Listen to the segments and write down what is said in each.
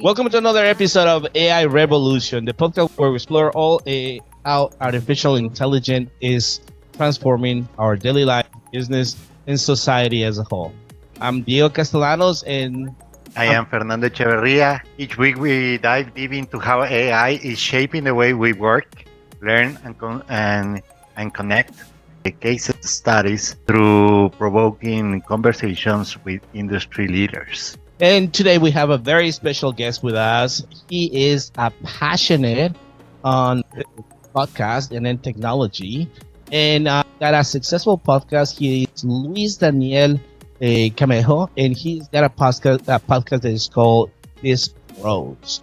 Welcome to another episode of AI Revolution, the podcast where we explore how artificial intelligence is transforming our daily life, business, and society as a whole. I'm Diego Castellanos, and I am Fernando Echeverria. Each week we dive deep into how AI is shaping the way we work, learn, and connect. The case studies through provoking conversations with industry leaders. And today we have a very special guest with us. He is a passionate on podcast and then technology, and got a successful podcast. He is Luis Camejo, and he's got a podcast that is called This Grows.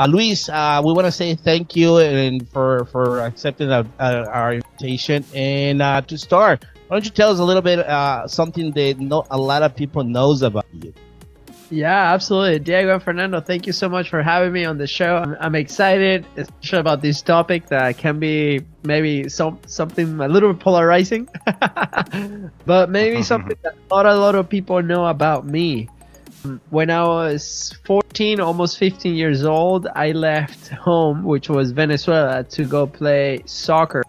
Luis, we want to say thank you and for accepting our invitation. And to start, why don't you tell us a little bit something that not a lot of people knows about you? Yeah, absolutely. Diego and Fernando, thank you so much for having me on the show. I'm excited, especially about this topic that can be maybe something a little bit polarizing, but maybe something that not a lot of people know about me. When I was 14, almost 15 years old, I left home, which was Venezuela, to go play soccer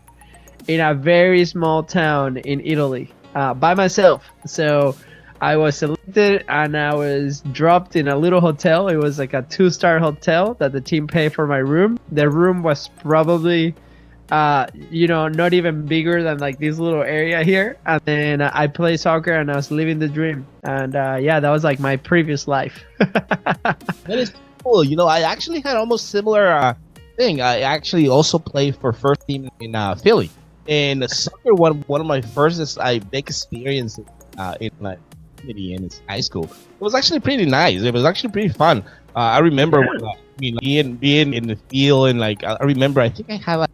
in a very small town in Italy by myself. So I was selected and I was dropped in a little hotel. It was like a 2-star hotel that the team paid for my room. The room was probably, not even bigger than like this little area here. And then I played soccer and I was living the dream. And that was like my previous life. That is cool. I actually had almost similar thing. I actually also played for first team in Philly. And soccer, one of my first big experiences in like in high school. It was actually pretty nice. It was actually pretty fun. I remember being in the field, and like I remember, I think I had like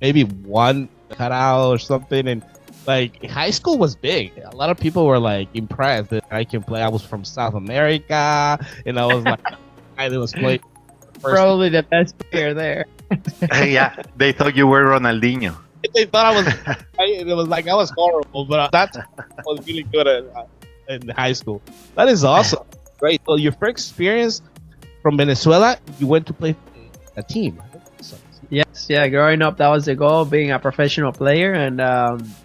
maybe one cutout or something, and like high school was big. A lot of people were like impressed that I can play. I was from South America, and I was like, I was playing. Probably the best player there. Yeah, they thought you were Ronaldinho. They thought I was. It was like I was horrible, but that was really good in high school. That is awesome. Great. So your first experience from Venezuela, you went to play a team. Yes, yeah. Growing up, that was the goal, being a professional player, and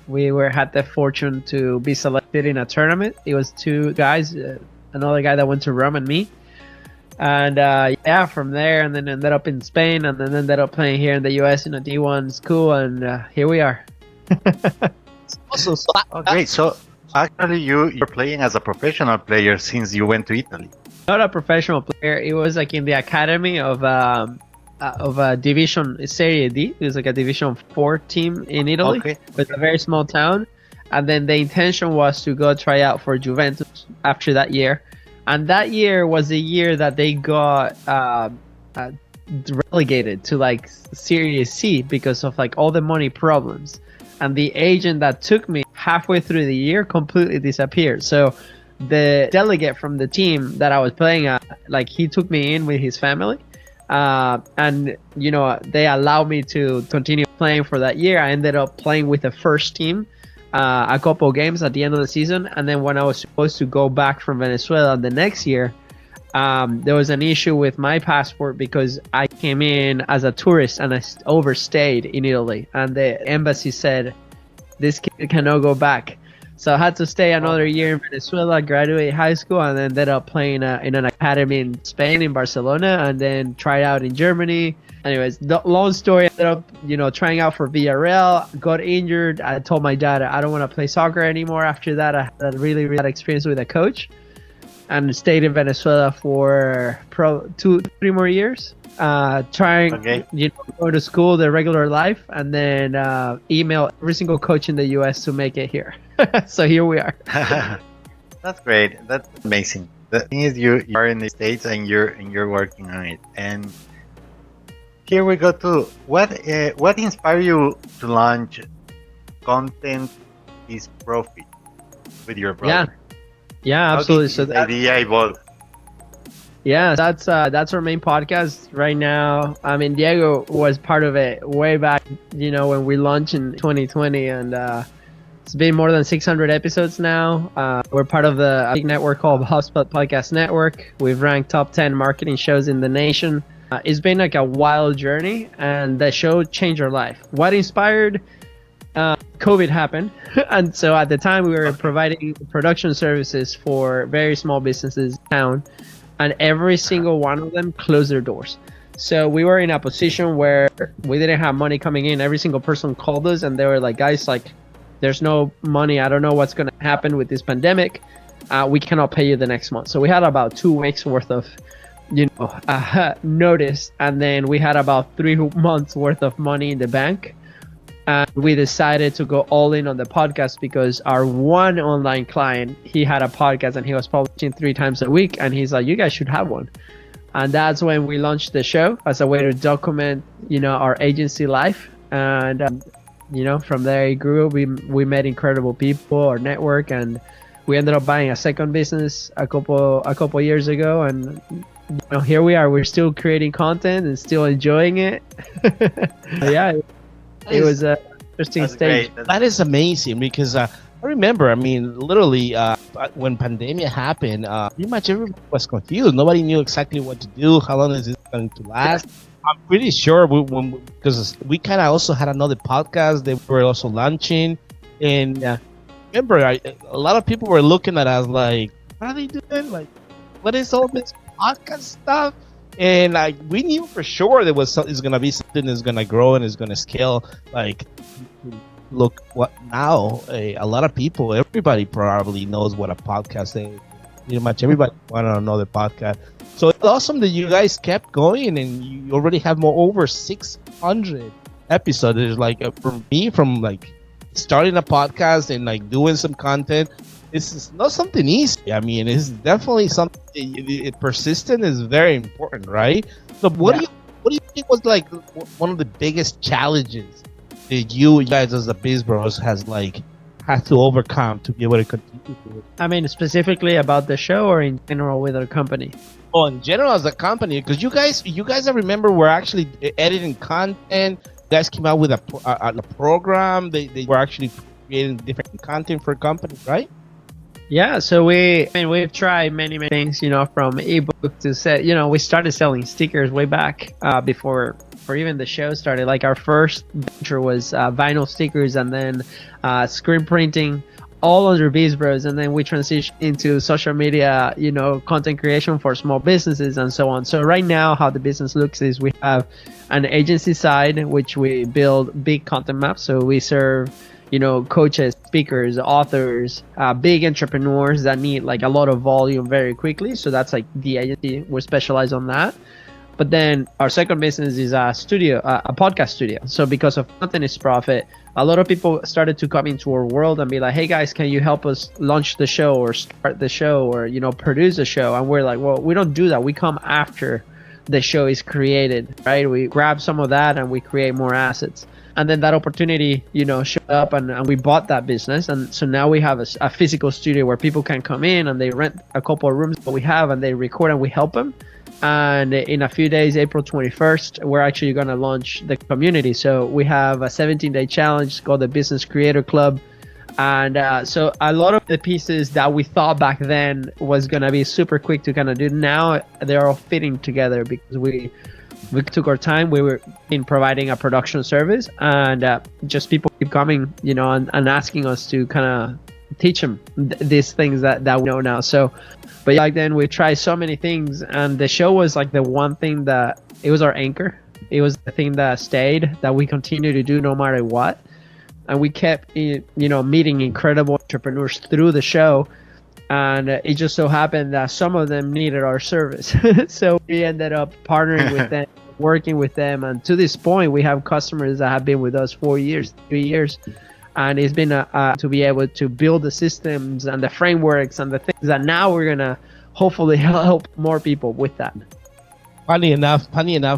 we had the fortune to be selected in a tournament. It was 2 guys, another guy that went to Rome and me, and from there, and then ended up in Spain, and then ended up playing here in the U.S. in a D1 school, and here we are. Awesome. Great. So actually, you're playing as a professional player since you went to Italy. Not a professional player. It was like in the academy of a division Serie D. It was like a division 4 team in Italy. Okay. It's a very small town. And then the intention was to go try out for Juventus after that year. And that year was the year that they got relegated to like Serie C because of like all the money problems. And the agent that took me halfway through the year completely disappeared. So the delegate from the team that I was playing at, like he took me in with his family. And they allowed me to continue playing for that year. I ended up playing with the first team a couple of games at the end of the season. And then when I was supposed to go back from Venezuela the next year, there was an issue with my passport because I came in as a tourist and I overstayed in Italy, and the embassy said this kid cannot go back. So I had to stay another year in Venezuela, graduate high school, and then ended up playing in an academy in Spain, in Barcelona, and then tried out in Germany. Anyways, the long story, ended up trying out for Villarreal, got injured. I told my dad I don't want to play soccer anymore. After that, I had a really bad experience with a coach, and stayed in Venezuela for 2-3 more years, trying go to school, the regular life, and then email every single coach in the U.S. to make it here. So here we are. That's great. That's amazing. The thing is, you are in the States and you're working on it. And here we go to what inspired you to launch Content is Profit with your brother? Yeah, absolutely. So the idea evolved. Yeah, that's our main podcast right now. I mean, Diego was part of it way back, when we launched in 2020, and It's been more than 600 episodes now. We're part of the big network called HubSpot Podcast Network. We've ranked top 10 marketing shows in the nation. It's been like a wild journey, and the show changed our life. What inspired? COVID happened, and so at the time we were providing production services for very small businesses in town, and every single one of them closed their doors. So we were in a position where we didn't have money coming in. Every single person called us, and they were like, "Guys, like, there's no money. I don't know what's going to happen with this pandemic. We cannot pay you the next month." So we had about 2 weeks worth of notice, and then we had about 3 months worth of money in the bank. And we decided to go all in on the podcast because our one online client, he had a podcast and he was publishing 3 times a week, and he's like, "You guys should have one." And that's when we launched the show as a way to document, our agency life. And from there it grew. We met incredible people, our network, and we ended up buying a second business a couple years ago, and here we are. We're still creating content and still enjoying it. Yeah, it was an interesting stage. That is amazing because I remember, literally when pandemic happened, pretty much everybody was confused. Nobody knew exactly what to do. How long is this going to last? I'm pretty sure because we kind of also had another podcast that we were also launching, and remember, a lot of people were looking at us like, "What are they doing? Like, what is all this podcast stuff?" And like, we knew for sure there was it's gonna be something that's gonna grow and is gonna scale. Like, look what now, a lot of people, everybody probably knows what a podcast is. Pretty much everybody want to know the podcast. So it's awesome that you guys kept going, and you already have over 600 episodes. There's like, for me, from like starting a podcast and like doing some content, this is not something easy. It's definitely something. Persistent is very important, right? So what do you think was like one of the biggest challenges that you guys as the Biz Bros had to overcome to be able to continue? Specifically about the show, or in general with our company? Oh, in general as a company, because you guys, I remember, were actually editing content. You guys came out with a program. They were actually creating different content for companies, right? Yeah, so we've tried many things, from ebook to we started selling stickers way back before even the show started. Like, our first venture was vinyl stickers, and then screen printing, all under Biz Bros, and then we transitioned into social media, content creation for small businesses and so on. So right now, how the business looks is we have an agency side, which we build big content maps. So we serve coaches, speakers, authors, big entrepreneurs that need like a lot of volume very quickly. So that's like the agency. We specialize on that. But then our second business is a studio, a podcast studio. So because of content is profit, a lot of people started to come into our world and be like, "Hey guys, can you help us launch the show or start the show or, produce the show?" And we're like, "Well, we don't do that. We come after the show is created, right? We grab some of that and we create more assets." And then that opportunity, showed up, and we bought that business. And so now we have a physical studio where people can come in and they rent a couple of rooms that we have, and they record and we help them. And in a few days, April 21st, we're actually going to launch the community. So we have a 17-day challenge called the Business Creator Club. And so a lot of the pieces that we thought back then was going to be super quick to kind of do, now they're all fitting together because we took our time. We were providing a production service, and just people keep coming, and asking us to kind of teach them these things that we know now. So, but back then we tried so many things, and the show was like the one thing that, it was our anchor. It was the thing that stayed, that we continue to do no matter what. And we kept, meeting incredible entrepreneurs through the show. And it just so happened that some of them needed our service. So we ended up partnering with them, working with them. And to this point, we have customers that have been with us 4 years, 3 years. And it's been to be able to build the systems and the frameworks and the things that now we're going to hopefully help more people with that. Funny enough,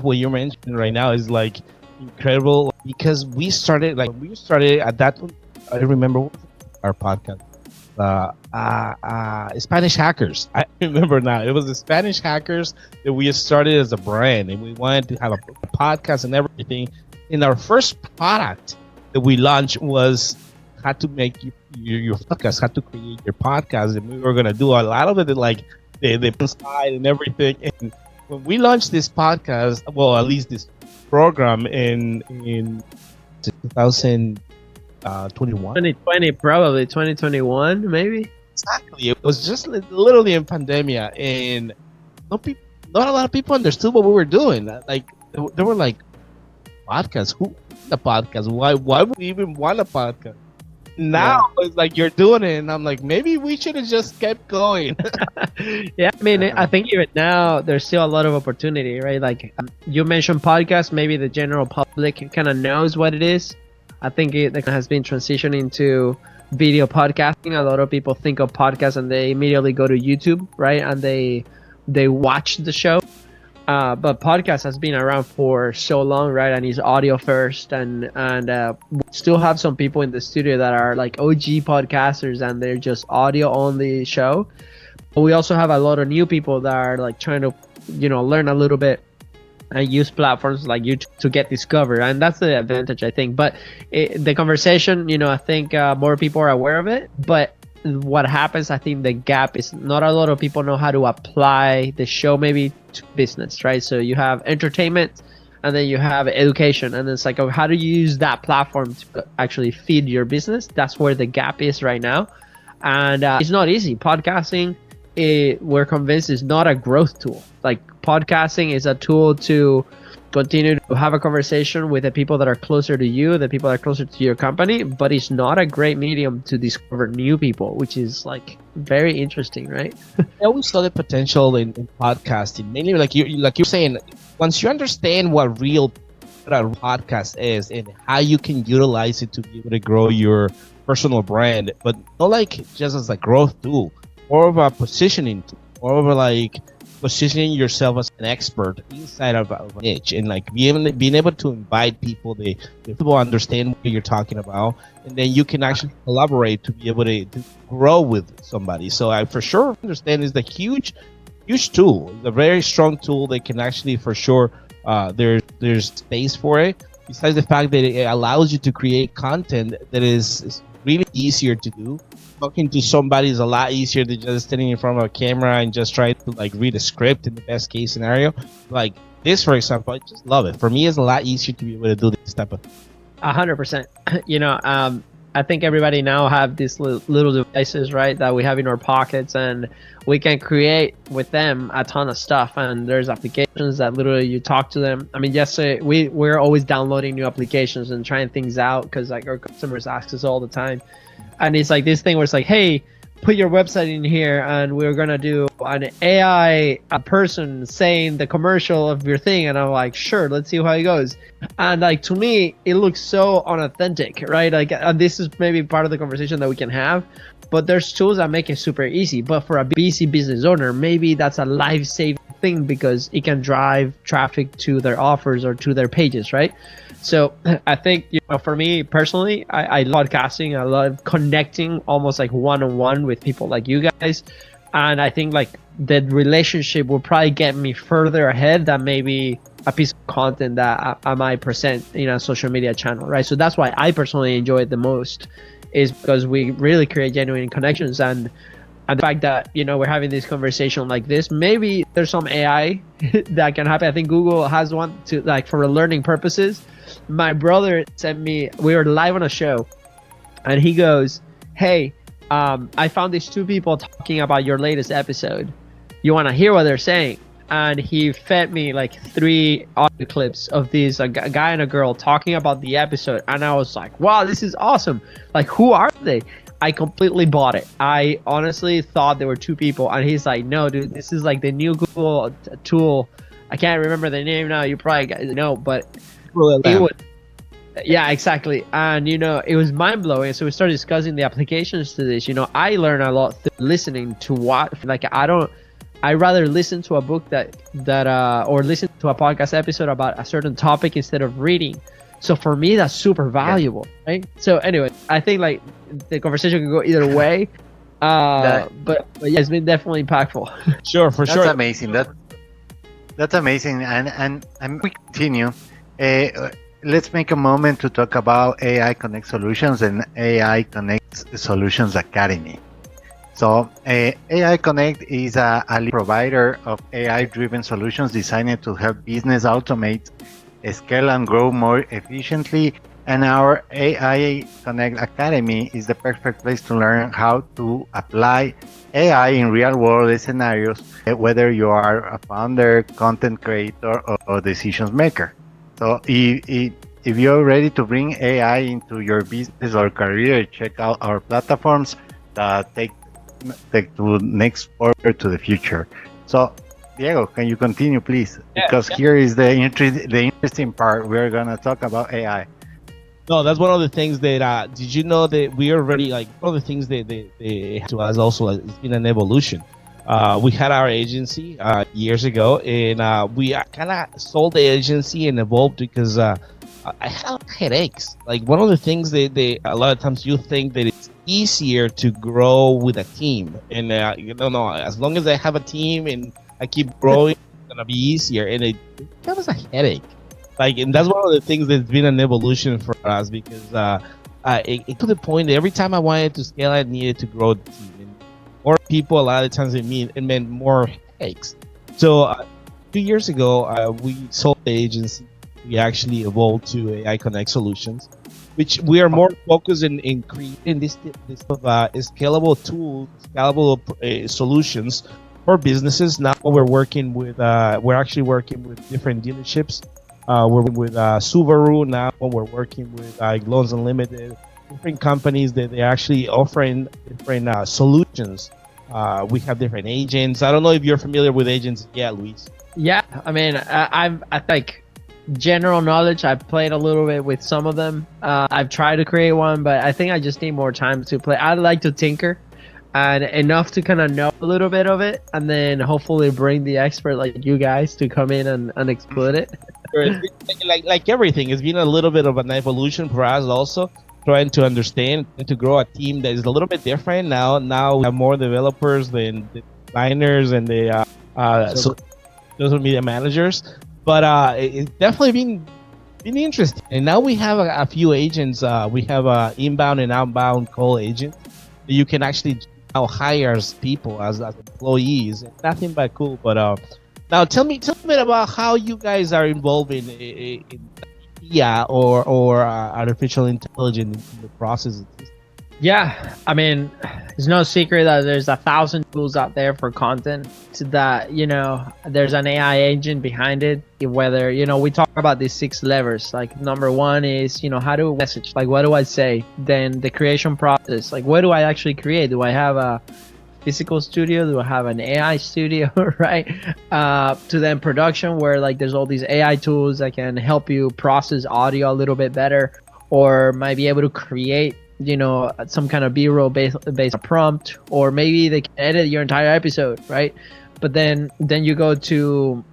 what you're mentioning right now is like incredible, because we started at that, I remember our podcast, Spanish Hackers. I remember now. It was the Spanish Hackers that we started as a brand, and we wanted to have a podcast and everything. And our first product that we launched was how to make your podcast, how to create your podcast, and we were gonna do a lot of it, like the side and everything. And when we launched this podcast, well, at least this program in 2021, 2020, probably 2021, maybe. exactly. It was just literally in pandemia, and not a lot of people understood what we were doing. Like they were like, podcast? Who the podcast? Why would we even want a podcast? Now it's like you're doing it, and I'm like, maybe we should have just kept going. Yeah, I mean, I think even now there's still a lot of opportunity, right? Like you mentioned podcasts, maybe the general public kind of knows what it is. I think it has been transitioning to video podcasting. A lot of people think of podcasts and they immediately go to YouTube, right? And they watch the show. But podcast has been around for so long, right? And it's audio first, and we still have some people in the studio that are like OG podcasters, and they're just audio only show. But we also have a lot of new people that are like trying to, learn a little bit and use platforms like YouTube to get discovered, and that's the advantage, I think. But the conversation, I think more people are aware of it, but what happens, I think the gap is not a lot of people know how to apply the show maybe to business, right? So you have entertainment and then you have education, and it's like, how do you use that platform to actually feed your business? That's where the gap is right now. And it's not easy. Podcasting, we're convinced, is not a growth tool. Like podcasting is a tool to continue to have a conversation with the people that are closer to you, the people that are closer to your company, but it's not a great medium to discover new people, which is like very interesting, right? I always saw the potential in podcasting, mainly like you're saying, once you understand what a podcast is and how you can utilize it to be able to grow your personal brand, but not like just as a growth tool, more of a positioning tool, more of a like positioning yourself as an expert inside of a niche, and like being able to invite people, the people understand what you're talking about, and then you can actually collaborate to be able to grow with somebody. So I for sure understand it's a huge tool. It's a very strong tool that can actually for sure there's space for it, besides the fact that it allows you to create content that is really easier to do. Talking to somebody is a lot easier than just standing in front of a camera and just trying to like read a script in the best case scenario. Like this, for example, I just love it. For me, it's a lot easier to be able to do this type of 100%. I think everybody now have these little devices, right, that we have in our pockets, and we can create with them a ton of stuff. And there's applications that literally you talk to them. I mean, yes, we're always downloading new applications and trying things out because like our customers ask us all the time. And it's like this thing where it's like, hey, put your website in here and we're going to do an AI person saying the commercial of your thing. And I'm like, sure, let's see how it goes. And like, to me, it looks so unauthentic, right? Like, and this is maybe part of the conversation that we can have, but there's tools that make it super easy. But for a busy business owner, maybe that's a life-saving thing because it can drive traffic to their offers or to their pages, right? So I think, for me personally, I love podcasting. I love connecting almost like one-on-one with people like you guys. And I think like the relationship will probably get me further ahead than maybe a piece of content that I might present in a social media channel, right? So that's why I personally enjoy it the most, is because we really create genuine connections. And the fact that, we're having this conversation like this, maybe there's some AI that can happen. I think Google has one to like for learning purposes. My brother sent me, we were live on a show, and he goes, hey, I found these two people talking about your latest episode. You want to hear what they're saying? And he fed me like 3 audio clips of these, a guy and a girl talking about the episode. And I was like, wow, this is awesome. Like, who are they? I completely bought it. I honestly thought there were 2 people. And he's like, no, dude, this is like the new Google tool. I can't remember the name now. You probably know, but it was, yeah, exactly. And it was mind-blowing. So we started discussing the applications to this. I learn a lot through listening to what, like, I rather listen to a book that or listen to a podcast episode about a certain topic instead of reading. So for me, that's super valuable, right? So anyway, I think like the conversation can go either way, but yeah, it's been definitely impactful. Sure, for sure. That's amazing. That's amazing. And we continue. let's make a moment to talk about AI Connect Solutions and AI Connect Solutions Academy. So AI Connect is a lead provider of AI-driven solutions designed to help business automate, scale, and grow more efficiently. And our AI Connect Academy is the perfect place to learn how to apply AI in real-world scenarios, whether you are a founder, content creator, or decision maker. So if you're ready to bring AI into your business or career, check out our platforms that take to next forward to the future. So, Diego, can you continue, please? Because here is the interesting part. We're gonna talk about AI. No, that's one of the things that did you know that we already like one of the things that they to us also it's been an evolution. We had our agency years ago, and we kind of sold the agency and evolved because I have headaches. Like one of the things that they a lot of times you think that it's easier to grow with a team, and you don't know, as long as I have a team and I keep growing, it's gonna be easier, and it becomes a headache. Like, and that's one of the things that's been an evolution for us because it to the point that every time I wanted to scale, I needed to grow the team. And more people, a lot of the times, it meant more headaches. So 2 years ago, we sold the agency. We actually evolved to AI Connect Solutions, which we are more focused in creating this scalable tools, scalable solutions for businesses. Now we're actually working with different dealerships. We're working with Subaru now. We're working with Loans Unlimited, different companies that they're actually offering different solutions. We have different agents. I don't know if you're familiar with agents yet, Luis. Yeah, I mean, I think general knowledge. I've played a little bit with some of them. I've tried to create one, but I think I just need more time to play. I'd like to tinker and enough to kind of know a little bit of it, and then hopefully bring the expert like you guys to come in and exploit it. Like everything, it's been a little bit of an evolution for us also, trying to understand and to grow a team that is a little bit different now. Now we have more developers than the designers and the social media managers, but it's definitely been interesting. And now we have a few agents. We have inbound and outbound call agents that you can actually now hire people as employees. Nothing but cool. But now tell me a bit about how you guys are involved in IA or artificial intelligence in the process. Yeah, I mean, it's no secret that there's 1,000 tools out there for content that, there's an AI agent behind it. Whether, we talk about these 6 levers, like number 1 is, how do I message? Like, what do I say? Then the creation process, like, what do I actually create? Do I have a physical studio? Do I have an AI studio? Right? To then production, where like there's all these AI tools that can help you process audio a little bit better, or might be able to create some kind of B-roll based prompt, or maybe they can edit your entire episode, right? But then you go to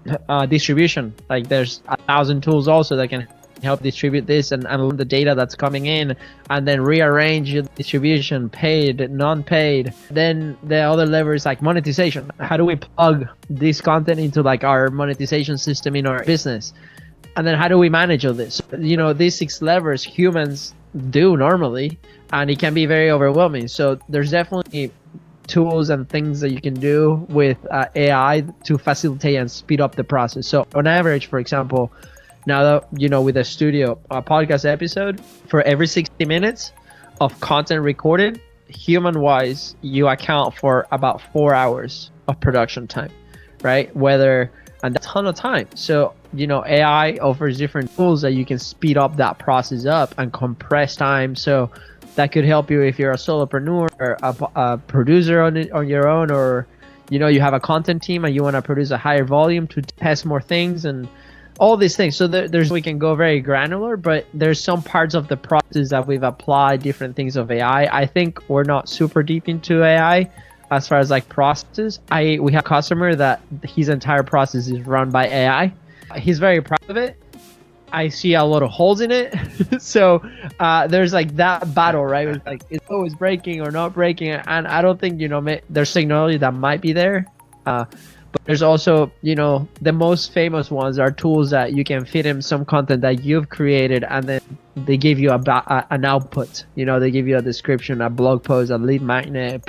distribution. Like there's 1,000 tools also that can help distribute this and learn the data that's coming in, and then rearrange your distribution, paid, non-paid. Then the other lever is like monetization. How do we plug this content into like our monetization system in our business? And then how do we manage all this? These 6 levers humans do normally, and it can be very overwhelming. So there's definitely tools and things that you can do with AI to facilitate and speed up the process. So on average, for example, now that with a studio, a podcast episode, for every 60 minutes of content recorded, human wise, you account for about 4 hours of production time, right? And that's a ton of time. So AI offers different tools that you can speed up that process up and compress time. So that could help you if you're a solopreneur or a producer on your own, or you have a content team and you want to produce a higher volume to test more things and all these things. So we can go very granular, but there's some parts of the process that we've applied different things of AI. I think we're not super deep into AI as far as like processes. We have a customer that his entire process is run by AI. He's very proud of it. I see a lot of holes in it. So there's like that battle, right? It's like it's always breaking or not breaking, and I don't think there's technology that might be there, But there's also, the most famous ones are tools that you can feed them some content that you've created, and then they give you an output. They give you a description, a blog post, a lead magnet,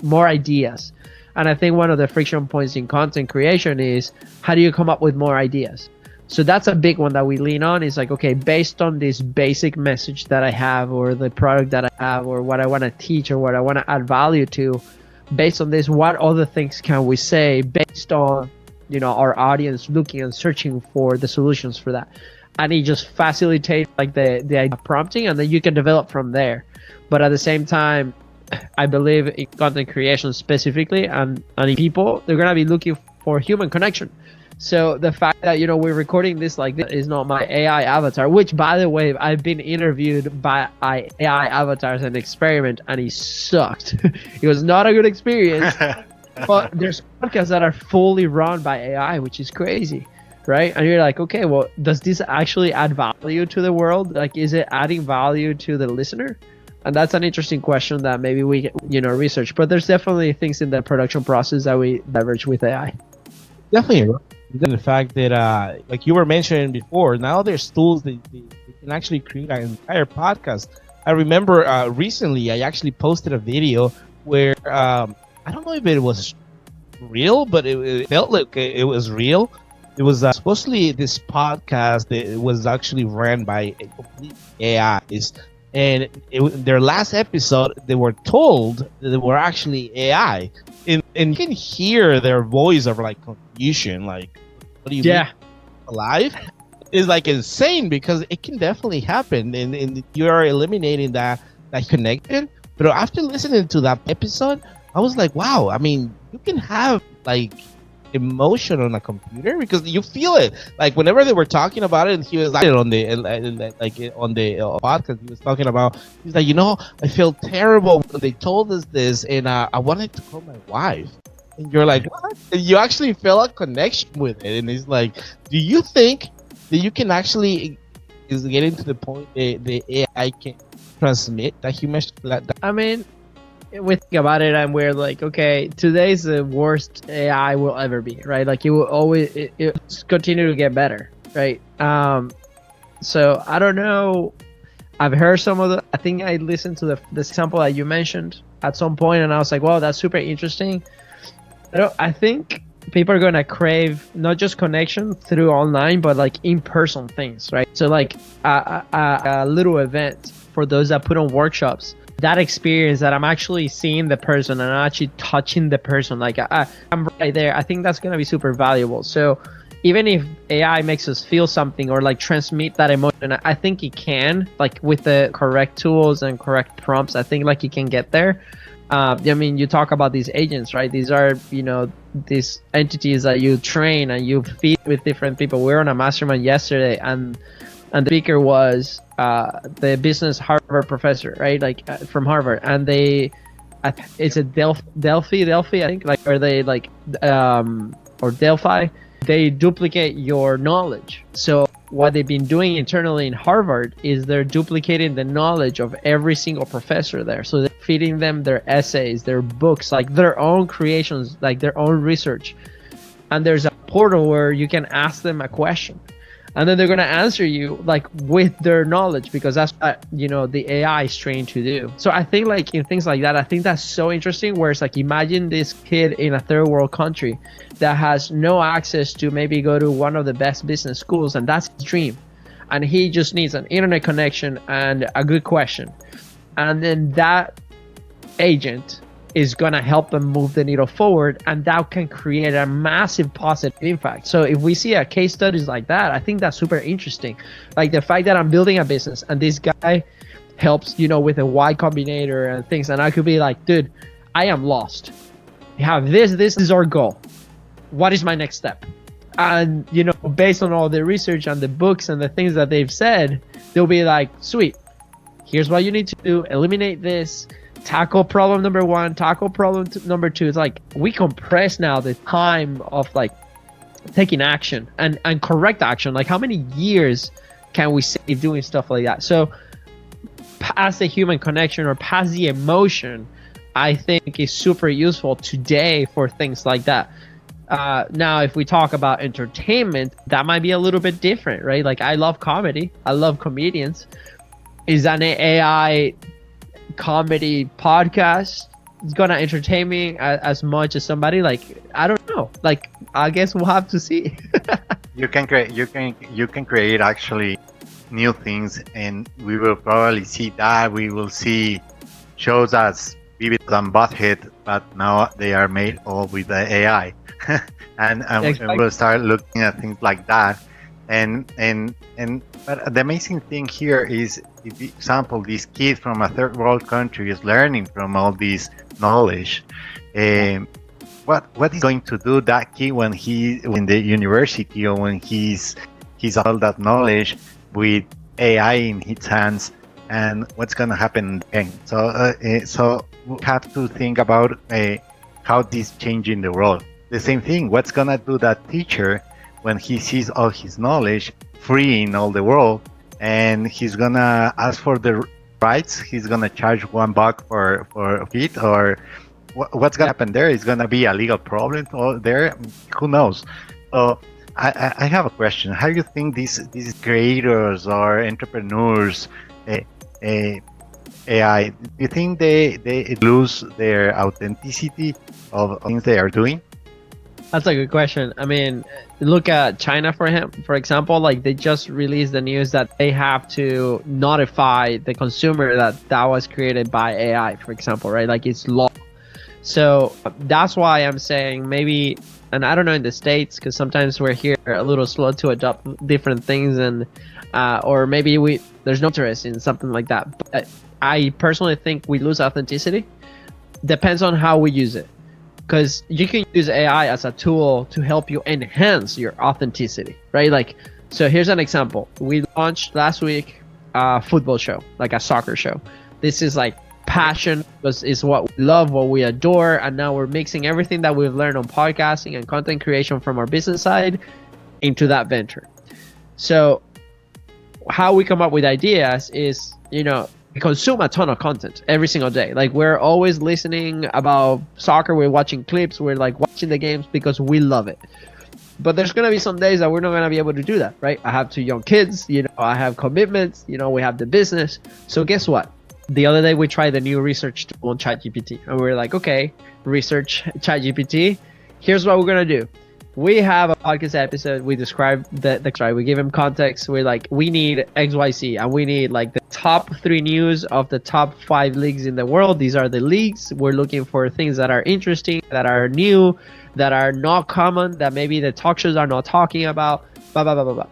more ideas. And I think one of the friction points in content creation is, how do you come up with more ideas? So that's a big one that we lean on. Is like, okay, based on this basic message that I have, or the product that I have, or what I want to teach, or what I want to add value to, based on this, what other things can we say based on, our audience looking and searching for the solutions for that? And it just facilitates like the idea prompting, and then you can develop from there. But at the same time, I believe in content creation specifically, and in people, they're gonna be looking for human connection. So the fact that we're recording this like this is not my AI avatar, which, by the way, I've been interviewed by AI avatars in an experiment, and he sucked. It was not a good experience. But there's podcasts that are fully run by AI, which is crazy, right? And you're like, okay, well, does this actually add value to the world? Like, is it adding value to the listener? And that's an interesting question that maybe we research. But there's definitely things in the production process that we leverage with AI. Definitely. The fact that, like you were mentioning before, now there's tools that they can actually create an entire podcast. I remember recently I actually posted a video where I don't know if it was real, but it felt like it was real. It was supposedly this podcast that was actually ran by a complete AIs. And their last episode, they were told that they were actually AI. And you can hear their voice of like confusion, like, what do you mean? Alive? Is like insane, because it can definitely happen, and you're eliminating that connection. But after listening to that episode, I was like, wow, I mean, you can have like emotion on a computer, because you feel it. Like whenever they were talking about it, and he was like on the podcast, he was talking about, he's like, I feel terrible when they told us this, and I wanted to call my wife. And you're like, what? And you actually feel a connection with it. And it's like, do you think that you can actually is getting to the point that the AI can transmit that human? I mean, we think about it and we're like, okay, today's the worst AI will ever be, right? Like it will always it's continue to get better, right? So I don't know. I've heard some of I think I listened to the sample that you mentioned at some point, and I was like, wow, that's super interesting. I think people are gonna crave not just connection through online, but like in-person things, right? So like a little event for those that put on workshops. That experience that I'm actually seeing the person and I'm actually touching the person, like I'm right there. I think that's gonna be super valuable. So even if AI makes us feel something or like transmit that emotion, I think it can, like with the correct tools and correct prompts. I think like it can get there. I mean, you talk about these agents, right? These are, these entities that you train and you feed with different people. We were on a mastermind yesterday, and the speaker was the business Harvard professor, right? Like from Harvard, and it's a Delphi, I think, like, or they like, or Delphi. They duplicate your knowledge. So what they've been doing internally in Harvard is they're duplicating the knowledge of every single professor there. So they're feeding them their essays, their books, like their own creations, like their own research. And there's a portal where you can ask them a question, and then they're going to answer you like with their knowledge, because that's what the AI is trained to do. So I think like in things like that, I think that's so interesting, where it's like, imagine this kid in a third world country that has no access to maybe go to one of the best business schools, and that's his dream, and he just needs an internet connection and a good question, and then that agent is going to help them move the needle forward, and that can create a massive positive impact. So if we see a case studies like that, I think that's super interesting. Like the fact that I'm building a business and this guy helps, with a Y Combinator and things, and I could be like, dude, I am lost. We have this is our goal. What is my next step? And based on all the research and the books and the things that they've said, they'll be like, sweet, here's what you need to do, eliminate this, tackle problem number one, tackle problem number two. It's like we compress now the time of like taking action and correct action. Like how many years can we save doing stuff like that? So past the human connection or past the emotion, I think is super useful today for things like that. Now, if we talk about entertainment, that might be a little bit different, right? Like, I love comedy. I love comedians. Is an AI comedy podcast gonna entertain me as much as somebody? Like, I don't know. Like, I guess we'll have to see. You can create actually new things, and we will probably see that. We will see shows as Vivid and Butthead, but now they are made all with the AI. and Exactly. we'll start looking at things like that. But the amazing thing here is, for example, this kid from a third world country is learning from all this knowledge. What is going to do that kid when he in the university, or when he's all that knowledge with AI in his hands, and what's going to happen then? So we have to think about how this changing the world. The same thing, what's going to do that teacher when he sees all his knowledge free in all the world, and he's going to ask for the rights? He's going to charge $1 for it, or what's going to happen there? Is going to be a legal problem or there? Who knows? So I have a question. How do you think these creators or entrepreneurs, AI, do you think they lose their authenticity of things they are doing? That's a good question. I mean, look at China for example. Like, they just released the news that they have to notify the consumer that was created by AI, for example, right? Like, it's law. So that's why I'm saying maybe, and I don't know in the States, because sometimes we're here a little slow to adopt different things, and or maybe there's no interest in something like that. But I personally think we lose authenticity. Depends on how we use it. Because you can use AI as a tool to help you enhance your authenticity, right? Like, so here's an example. We launched last week a football show, like a soccer show. This is like passion, because it's what we love, what we adore, and now we're mixing everything that we've learned on podcasting and content creation from our business side into that venture. So how we come up with ideas is, we consume a ton of content every single day. Like, we're always listening about soccer, we're watching clips, we're like watching the games because we love it. But there's gonna be some days that we're not gonna be able to do that, right? I have 2 young kids, I have commitments, we have the business. So guess what? The other day we tried the new research tool on ChatGPT, and we're like, okay, research ChatGPT. Here's what we're gonna do. We have a podcast episode. We describe we give him context. We're like, we need XYZ, and we need like the top 3 news of the top 5 leagues in the world. These are the leagues. We're looking for things that are interesting, that are new, that are not common, that maybe the talk shows are not talking about. Blah blah blah blah blah.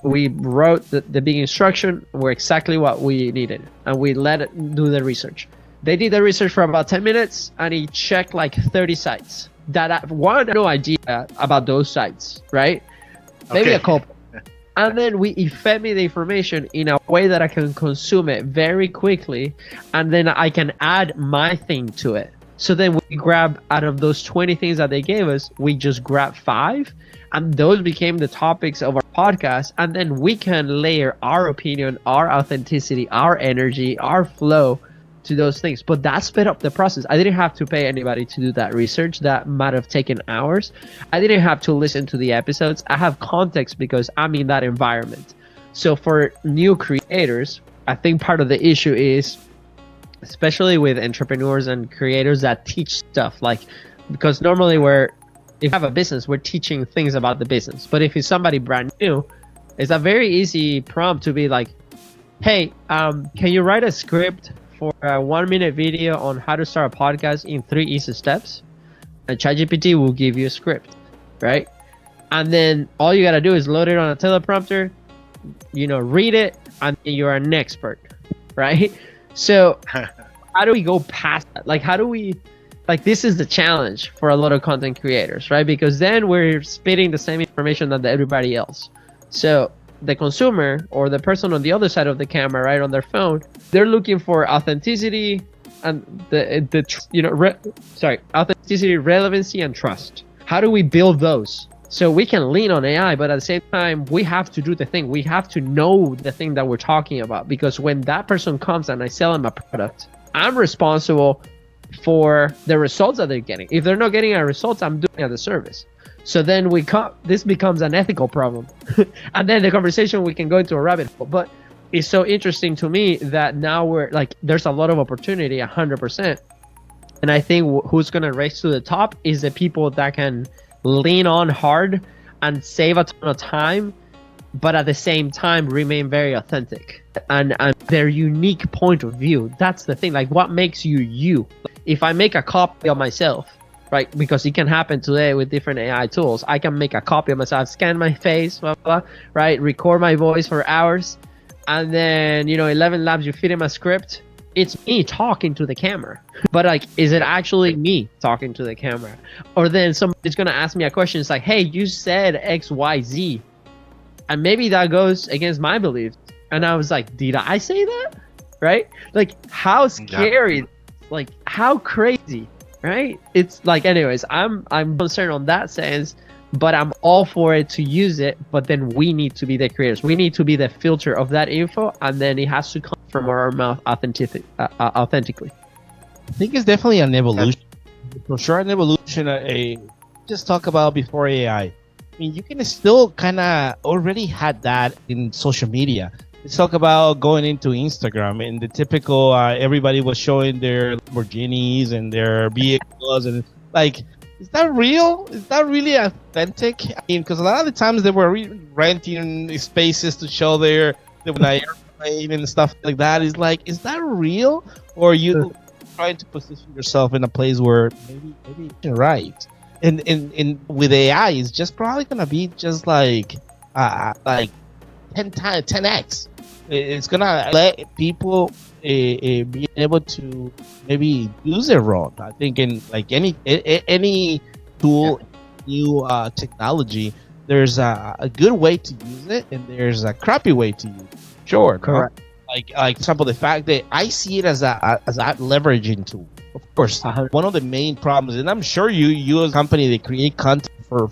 We wrote the big instruction. Were exactly what we needed, and we let it do the research. They did the research for about 10 minutes, and he checked like 30 sites that I had no idea about those sites, right? Maybe a couple. And then he fed me the information in a way that I can consume it very quickly, and then I can add my thing to it. So then we grab, out of those 20 things that they gave us, we just grab 5, and those became the topics of our podcast. And then we can layer our opinion, our authenticity, our energy, our flow to those things. But that sped up the process. I didn't have to pay anybody to do that research. That might have taken hours. I didn't have to listen to the episodes. I have context because I'm in that environment. So for new creators, I think part of the issue is, especially with entrepreneurs and creators that teach stuff, like, because normally if you have a business, we're teaching things about the business. But if it's somebody brand new, it's a very easy prompt to be like, hey, can you write a script for a 1-minute video on how to start a podcast in 3 easy steps? And ChatGPT will give you a script, right? And then all you gotta do is load it on a teleprompter, read it, and you're an expert, right? So how do we go past that? Like, how do we, like, this is the challenge for a lot of content creators, right? Because then we're spitting the same information that everybody else. So the consumer or the person on the other side of the camera, right, on their phone, they're looking for authenticity and authenticity, relevancy, and trust. How do we build those? So we can lean on AI, but at the same time, we have to do the thing. We have to know the thing that we're talking about, because when that person comes and I sell them a product, I'm responsible for the results that they're getting. If they're not getting our results, I'm doing a disservice. So then this becomes an ethical problem. And then the conversation, we can go into a rabbit hole. But it's so interesting to me that now we're like, there's a lot of opportunity, 100%. And I think who's going to race to the top is the people that can lean on hard and save a ton of time, but at the same time remain very authentic and their unique point of view. That's the thing. Like, what makes you you? If I make a copy of myself, right? Because it can happen today with different AI tools. I can make a copy of myself, scan my face, blah, blah, blah, right? Record my voice for hours. And then, 11 Labs, you fit in a script. It's me talking to the camera. But like, is it actually me talking to the camera? Or then somebody's going to ask me a question. It's like, hey, you said X, Y, Z. And maybe that goes against my beliefs. And I was like, did I say that? Right? Like, how scary, Yeah. like, how crazy, right? It's like, anyways, I'm concerned on that sense, but I'm all for it to use it. But then we need to be the creators. We need to be the filter of that info. And then it has to come from our mouth authentically. I think it's definitely an evolution. For sure, an evolution. Just talk about before AI. I mean, you can still kind of already had that in social media. Let's talk about going into Instagram and the typical. Everybody was showing their Lamborghinis and their vehicles, and like, is that real? Is that really authentic? I mean, because a lot of the times they were renting spaces to show their airplane and stuff like that. Is like, is that real, or are you trying to position yourself in a place where maybe you're right? And with AI, it's just probably gonna be just like 10x. It's gonna let people be able to maybe use it wrong. I think in like any tool, new technology, there's a good way to use it, and there's a crappy way to use it. Sure, Correct. No? Like example, the fact that I see it as a leveraging tool. Of course, one of the main problems, and I'm sure you as a company that create content for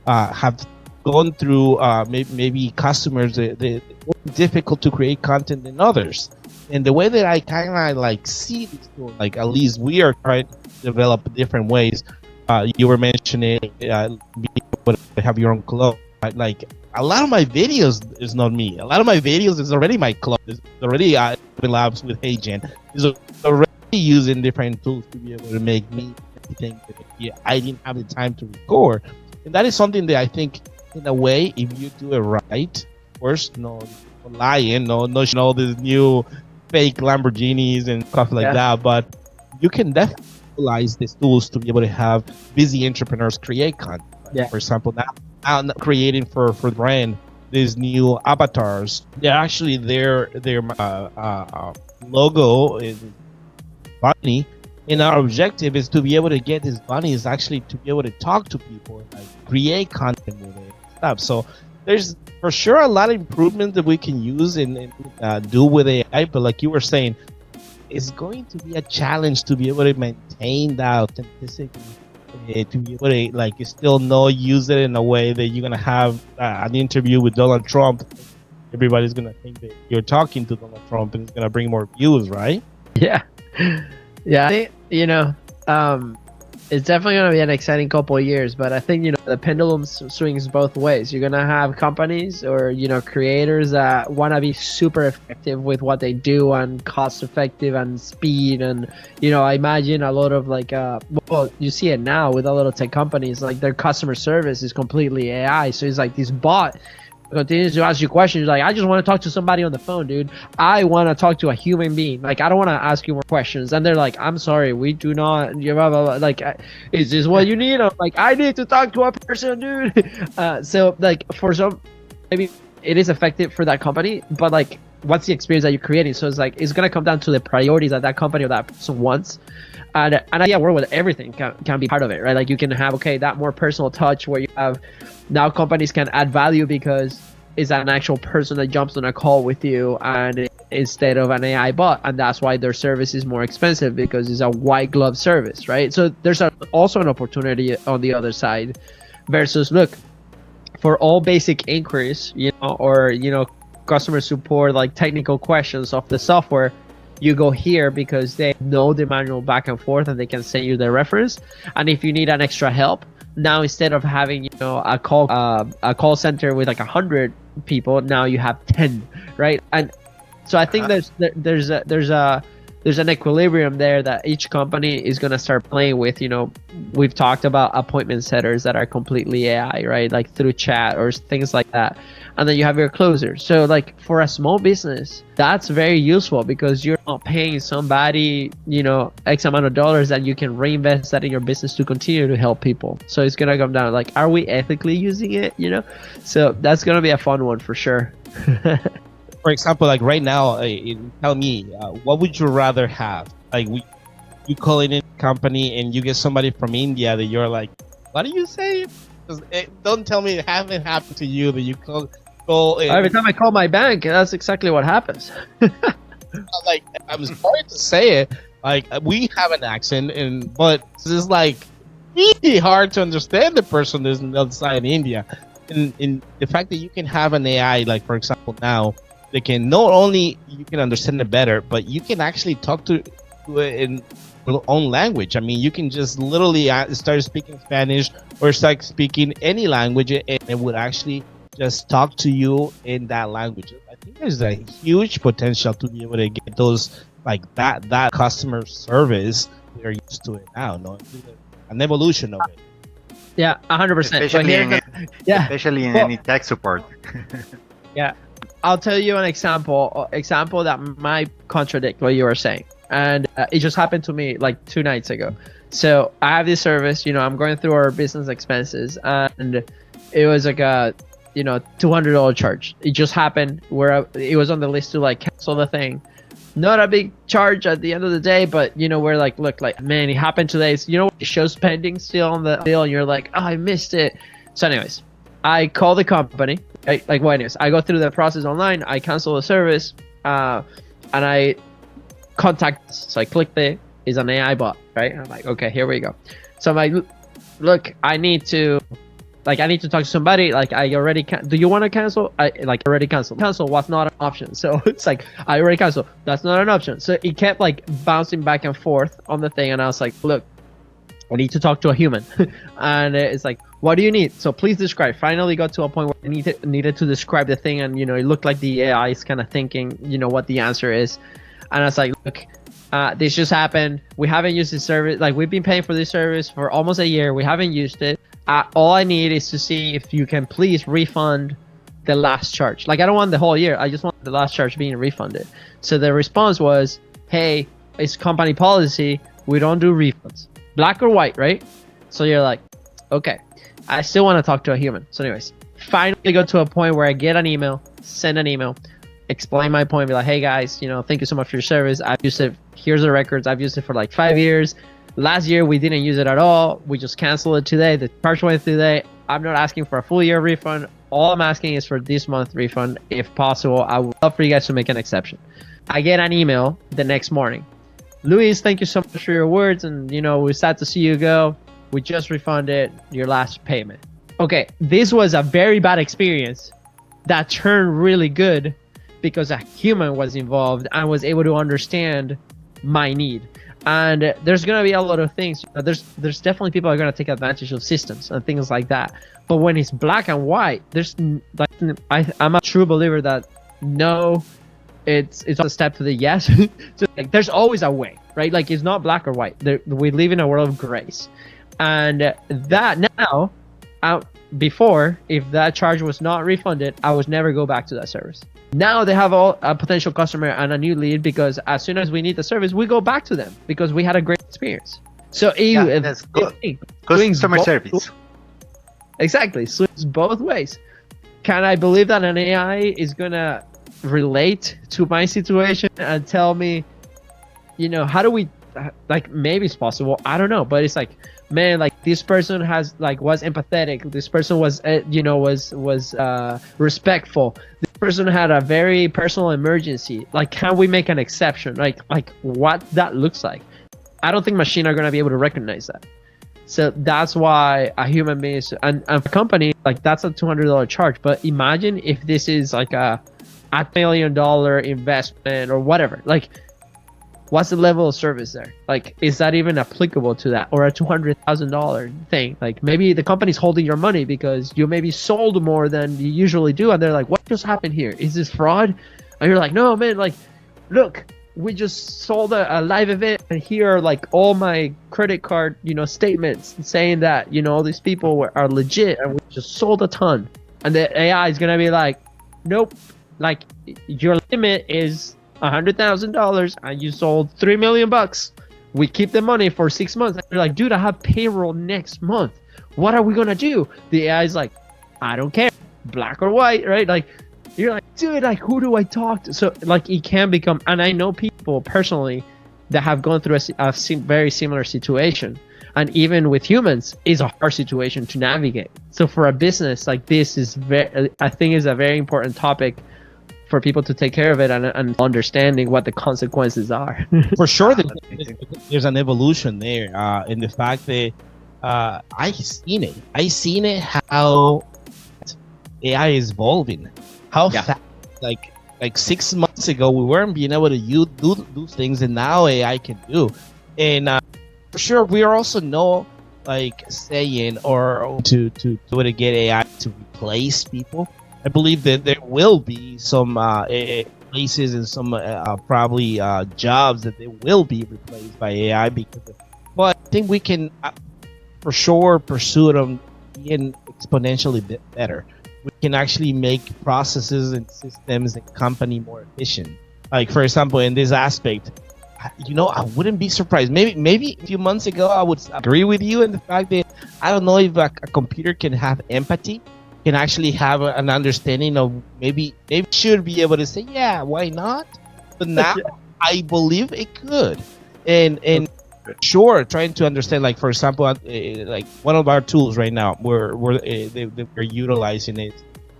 have gone through maybe customers that more difficult to create content than others. And the way that I kind of like see this tool, like at least we are trying to develop different ways. You were mentioning being able to have your own clone. Like a lot of my videos is not me. A lot of my videos is already my clone. It's already labs with Agent. Is already using different tools to be able to make me think that I didn't have the time to record. And that is something that I think, in a way, if you do it right, first, no lying, no these new fake Lamborghinis and stuff like that, but you can definitely utilize these tools to be able to have busy entrepreneurs create content. Right? For example, now I'm creating for brand these new avatars. They're actually their logo is bunny, and our objective is to be able to get these bunnies actually to be able to talk to people and like create content with it. So there's for sure a lot of improvements that we can use and do with AI, but like you were saying, it's going to be a challenge to be able to maintain that authenticity, to be able to like still use it in a way that you're gonna have an interview with Donald Trump. Everybody's gonna think that you're talking to Donald Trump, and it's gonna bring more views, right? Yeah. I think, it's definitely going to be an exciting couple of years, but I think, the pendulum swings both ways. You're going to have companies or, creators that want to be super effective with what they do and cost effective and speed. And, I imagine a lot of like, you see it now with a lot of tech companies, like their customer service is completely AI. So it's like this bot continues to ask you questions like, I just want to talk to somebody on the phone, dude. I want to talk to a human being. Like, I don't want to ask you more questions. And they're like, I'm sorry, we do not, blah, blah, blah. Like, is this what you need? I'm like, I need to talk to a person, dude. So like for some, maybe it is effective for that company, but like, what's the experience that you're creating? So it's like, it's going to come down to the priorities that company or that person wants. And yeah, work with everything can be part of it, right? Like you can have, that more personal touch where you have, now companies can add value because it's an actual person that jumps on a call with you and instead of an AI bot. And that's why their service is more expensive because it's a white glove service, right? So there's also an opportunity on the other side versus, look, for all basic inquiries, or, customer support, like technical questions of the software, you go here because they know the manual back and forth and they can send you the reference. And if you need an extra help, Now instead of having a call center with like 100 people, now you have 10, right? And so I think there's an equilibrium there that each company is going to start playing with. We've talked about appointment setters that are completely AI, right? Like through chat or things like that. And then you have your closer. So like for a small business, that's very useful because you're not paying somebody, X amount of dollars that you can reinvest that in your business to continue to help people. So it's going to come down like, are we ethically using it? So that's going to be a fun one for sure. For example, like right now, tell me, what would you rather have? Like, you call in a company and you get somebody from India that you're like, what do you say? Don't tell me it hasn't happened to you that you call. Every time I call my bank, that's exactly what happens. Like, I'm sorry to say it, like we have an accent, but it's like really hard to understand the person that's outside India. And the fact that you can have an AI, like for example now, they can not only you can understand it better, but you can actually talk to it in your own language. I mean, you can just literally start speaking Spanish or start speaking any language, and it would actually just talk to you in that language. I think there's a huge potential to be able to get those like that customer service. We're used to it now, no? An evolution of it. Yeah, 100%. Especially in any tech support. Yeah. I'll tell you an example that might contradict what you were saying. And it just happened to me like 2 nights ago. So I have this service, I'm going through our business expenses, and it was like a, $200 charge. It just happened where it was on the list to like cancel the thing. Not a big charge at the end of the day, but we're like, look, like, man, it happened today. So, it shows pending still on the bill, and you're like, oh, I missed it. So anyways, I call the company. Anyways, I go through the process online. I cancel the service, and I contact. So I click is an AI bot, right? I'm like, okay, here we go. So I'm like, look, I need to talk to somebody. Like, I already do you want to cancel? I already canceled. Cancel was not an option. So it's like, I already canceled. That's not an option. So it kept like bouncing back and forth on the thing, and I was like, look, I need to talk to a human. And it's like, what do you need? So please describe. Finally got to a point where I needed to describe the thing, and it looked like the AI is kind of thinking what the answer is. And I was like, look, this just happened. We haven't used this service. Like, we've been paying for this service for almost a year. We haven't used it. All I need is to see if you can please refund the last charge. Like, I don't want the whole year. I just want the last charge being refunded. So the response was, hey, it's company policy. We don't do refunds. Black or white, right? So you're like, okay, I still want to talk to a human. So anyways, finally go to a point where I get an email, send an email, explain my point, be like, hey guys, thank you so much for your service. I've used it. Here's the records. I've used it for like 5 years. Last year, we didn't use it at all. We just canceled it today. The charge went today. I'm not asking for a full year refund. All I'm asking is for this month refund, if possible. I would love for you guys to make an exception. I get an email the next morning. Luis, thank you so much for your words, and we're sad to see you go. We just refunded your last payment. Okay, this was a very bad experience that turned really good because a human was involved and was able to understand my need. And there's gonna be a lot of things. There's definitely people are gonna take advantage of systems and things like that. But when it's black and white, I'm a true believer that no. It's a step to the yes. So like, there's always a way, right? Like, it's not black or white. We live in a world of grace, and that now, before, if that charge was not refunded, I would never go back to that service. Now they have a potential customer and a new lead, because as soon as we need the service, we go back to them because we had a great experience. So that's good. Customer service. Exactly. So it's both ways. Can I believe that an AI is gonna relate to my situation and tell me, how do we, like, maybe it's possible, I don't know, but it's like, man, like, this person was empathetic, this person was respectful, this person had a very personal emergency, like, can we make an exception, like what that looks like? I don't think machines are going to be able to recognize that. So that's why a human being and a company, like, that's a $200 charge. But imagine if this is like a $1 million investment or whatever. Like, what's the level of service there? Like, is that even applicable to that? Or a $200,000 thing? Like, maybe the company's holding your money because you maybe sold more than you usually do, and they're like, what just happened here? Is this fraud? And you're like, no, man, like, look, we just sold a live event, and here are like all my credit card, statements saying that, all these people are legit, and we just sold a ton. And the AI is gonna be like, nope, like, your limit is $100,000 and you sold $3 million. We keep the money for 6 months. And you're like, dude, I have payroll next month. What are we gonna do? The AI is like, I don't care, black or white, right? Like, you're like, dude, like, who do I talk to? So, like, it can become, and I know people personally that have gone through a very similar situation. And even with humans, is a hard situation to navigate. So for a business, like, this is I think is a very important topic for people to take care of it, and understanding what the consequences are. For sure, there's an evolution there in the fact that I seen it how AI is evolving, how fast, like 6 months ago we weren't being able to do things, and now AI can do. And for sure, we are also saying or to get AI to replace people. I believe that there will be some places and some probably jobs that they will be replaced by AI, but I think we can for sure pursue them being exponentially better. We can actually make processes and systems and company more efficient. Like, for example, in this aspect, I wouldn't be surprised. Maybe a few months ago I would agree with you in the fact that I don't know if a computer can have empathy, can actually have an understanding of maybe should be able to say, yeah, why not? But now I believe it could. And sure, trying to understand, like, for example, like one of our tools right now, we're utilizing it,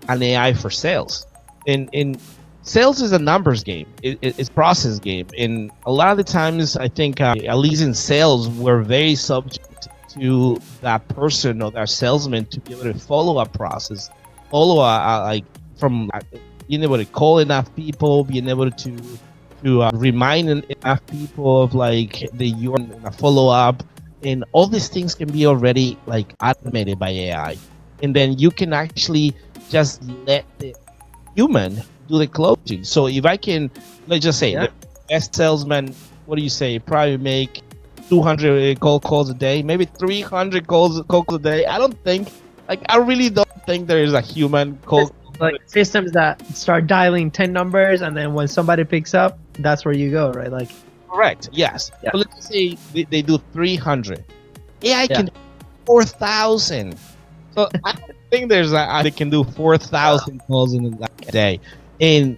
an AI for sales. And sales is a numbers game. It's process game. And a lot of the times, I think, at least in sales, we're very subject to that person or that salesman to be able to follow a process, from being able to call enough people, being able to remind enough people of like you're in a follow up, and all these things can be already like automated by AI, and then you can actually just let the human do the closing. So if I can, let's just say the best salesman, what do you say, probably make 200 cold calls a day, maybe 300 calls a day. I really don't think there is a human cold. Like systems that start dialing 10 numbers, and then when somebody picks up, that's where you go, right? Like, correct, yes. Yeah. But let's say they do 300. AI can do 4,000. So I don't think they can do 4,000 calls in a day. And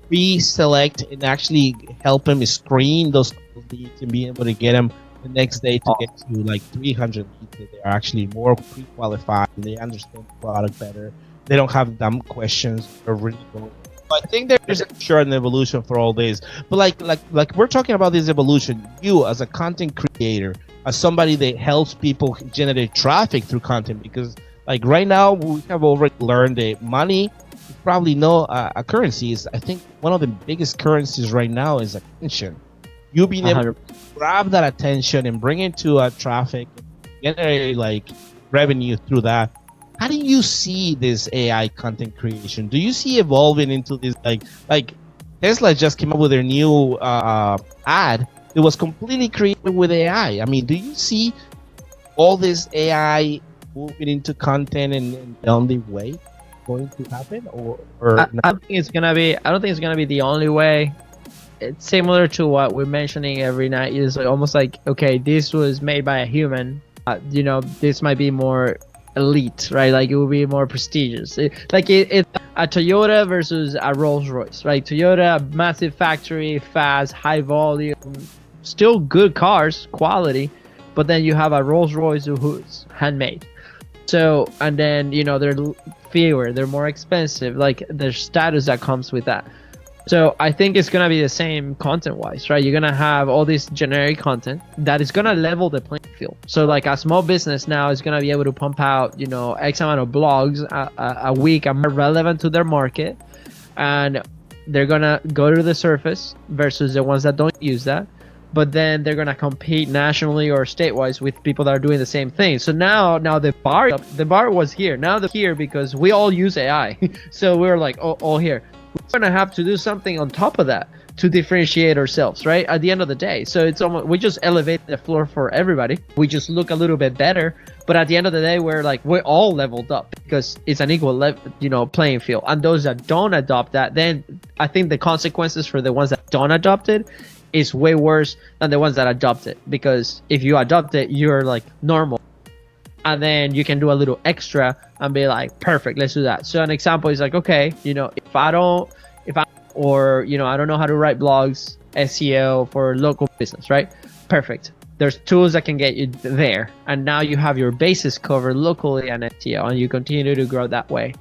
we select and actually help them screen those leads and be able to get them the next day to get to like 300 leads that they're actually more pre-qualified and they understand the product better. They don't have dumb questions. They're really going. So I think there's an evolution for all this. But like we're talking about this evolution, you as a content creator, as somebody that helps people generate traffic through content, because like right now we have already learned that money is probably no a currency. Is I think one of the biggest currencies right now is attention. You being able to grab that attention and bring it to traffic, and generate like revenue through that. How do you see this AI content creation? Do you see evolving into this like Tesla just came up with their new ad that was completely created with AI? I mean, do you see all this AI moving into content and the only way going to happen, or I don't think it's gonna be. I don't think it's gonna be the only way. It's similar to what we're mentioning every night. Is almost like, okay, this was made by a human. This might be more elite, right? Like it will be more prestigious. It's a Toyota versus a Rolls Royce, right? Toyota, massive factory, fast, high volume, still good cars, quality, but then you have a Rolls Royce who's handmade. So, and then they're fewer, they're more expensive. Like there's status that comes with that. So I think it's gonna be the same content-wise, right? You're gonna have all this generic content that is gonna level the playing field. So like a small business now is gonna be able to pump out, X amount of blogs a week are more relevant to their market, and they're gonna go to the surface versus the ones that don't use that. But then they're gonna compete nationally or statewide with people that are doing the same thing. So now the bar was here. Now they're here because we all use AI. So we're like, oh here. We're gonna have to do something on top of that to differentiate ourselves, right? At the end of the day. So it's almost, we just elevate the floor for everybody. We just look a little bit better. But at the end of the day, we're all leveled up because it's an equal playing field. And those that don't adopt that, then I think the consequences for the ones that don't adopt it is way worse than the ones that adopt it, because if you adopt it, you're like normal, and then you can do a little extra and be like, perfect, let's do that. So an example is like, okay, if I don't know how to write blogs, SEO for local business, right? Perfect. There's tools that can get you there, and now you have your bases covered locally and SEO, and you continue to grow that way.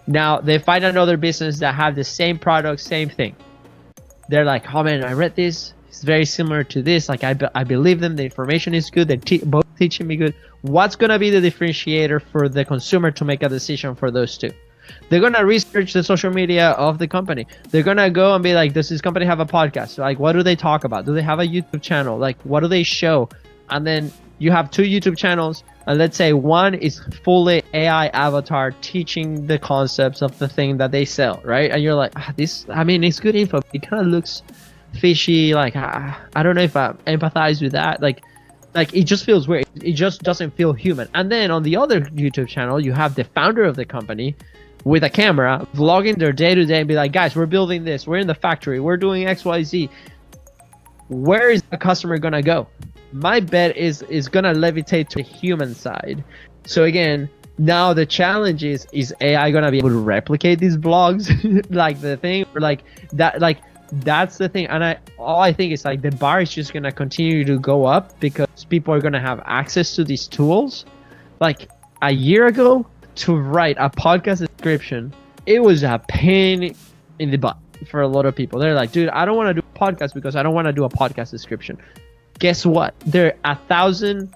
Now they find another business that have the same product, same thing. They're like, oh man, I read this. It's very similar to this. Like I believe them. The information is good. They're both teaching me good. What's gonna be the differentiator for the consumer to make a decision for those two? They're gonna research the social media of the company. They're gonna go and be like, does this company have a podcast? Like, what do they talk about? Do they have a YouTube channel? Like, what do they show? And then you have two YouTube channels, and let's say one is fully AI avatar teaching the concepts of the thing that they sell, right? And you're like, it's good info. It kind of looks fishy. Like, I don't know if I empathize with that. Like it just feels weird. It just doesn't feel human. And then on the other YouTube channel, you have the founder of the company with a camera vlogging their day-to-day and be like, guys, we're building this. We're in the factory. We're doing XYZ. Where is the customer going to go? My bet is gonna levitate to the human side. So again, now the challenge is AI gonna be able to replicate these blogs? Like the thing, or like that, like that's the thing. And I think it's like the bar is just gonna continue to go up because people are gonna have access to these tools. Like a year ago, to write a podcast description, it was a pain in the butt for a lot of people. They're like, dude, I don't want to do a podcast because I don't want to do a podcast description. Guess what? There are 1,000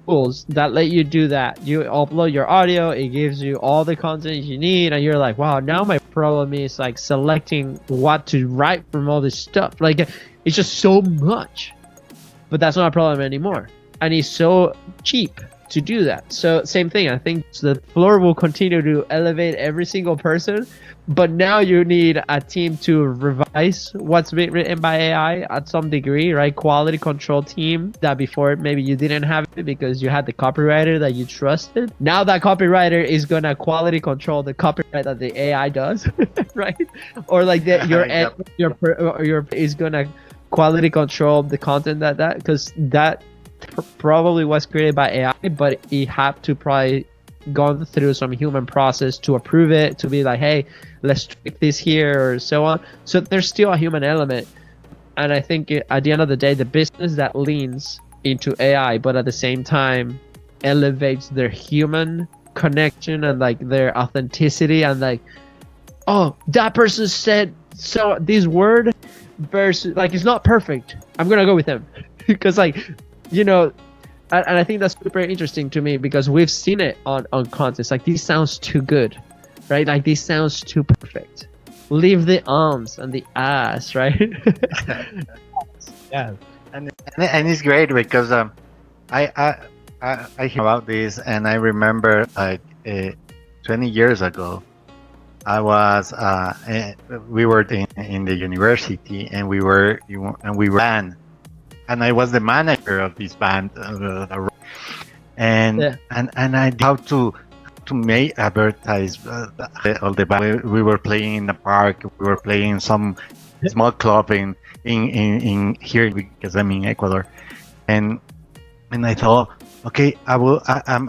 tools that let you do that. You upload your audio, it gives you all the content you need, and you're like, wow, now my problem is like selecting what to write from all this stuff. Like, it's just so much. But that's not a problem anymore. And it's so cheap to do that. So same thing. I think the floor will continue to elevate every single person. But now you need a team to revise what's been written by AI at some degree, right? Quality control team that before maybe you didn't have it because you had the copywriter that you trusted. Now that copywriter is gonna quality control the copyright that the AI does, right? Or like your is gonna quality control the content that because that probably was created by AI, but it had to probably gone through some human process to approve it, to be like, hey, let's tweak this here or so on. So there's still a human element. And I think at the end of the day, the business that leans into AI, but at the same time elevates their human connection and like their authenticity and like, oh, that person said so this word versus like, it's not perfect. I'm going to go with them because like, and I think that's super interesting to me because we've seen it on content. Like, this sounds too good, right? Like, this sounds too perfect. Leave the arms and the ass, right? Yeah, and it's great because I hear about this and I remember like 20 years ago, I was we were in the university and we were band. And I was the manager of this band, and I how to make advertise all the band. We were playing in the park. We were playing some small club in here because I'm in Ecuador, and I thought, okay, I'm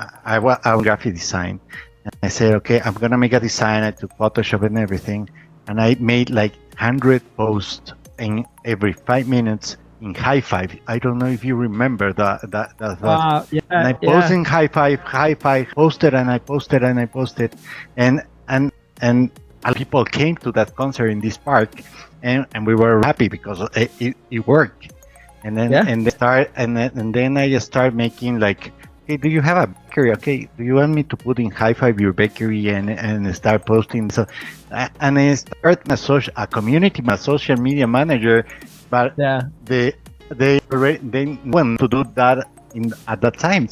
graphic design, and I said, okay, I'm gonna make a design. I took Photoshop and everything, and I made like 100 posts in every 5 minutes. In high five, I don't know if you remember that. Yeah, and I posted in high five, posted and I posted, and people came to that concert in this park, and we were happy because it worked. And then and then I just started making like hey, do you have a bakery? Okay, do you want me to put in high five your bakery and start posting? So, and I start a community, my social media manager, but Yeah. they want to do that at that time.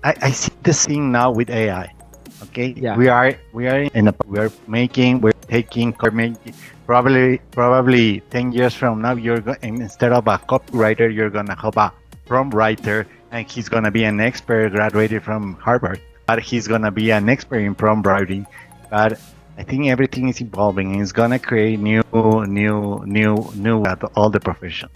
I see this thing now with AI. Okay, Yeah. we are we're taking probably 10 years from now instead of a copywriter you're gonna have a prompt writer, and he's gonna be an expert graduated from Harvard, but he's gonna be an expert in prompt writing. But I think everything is evolving and it's gonna create new at all the professions.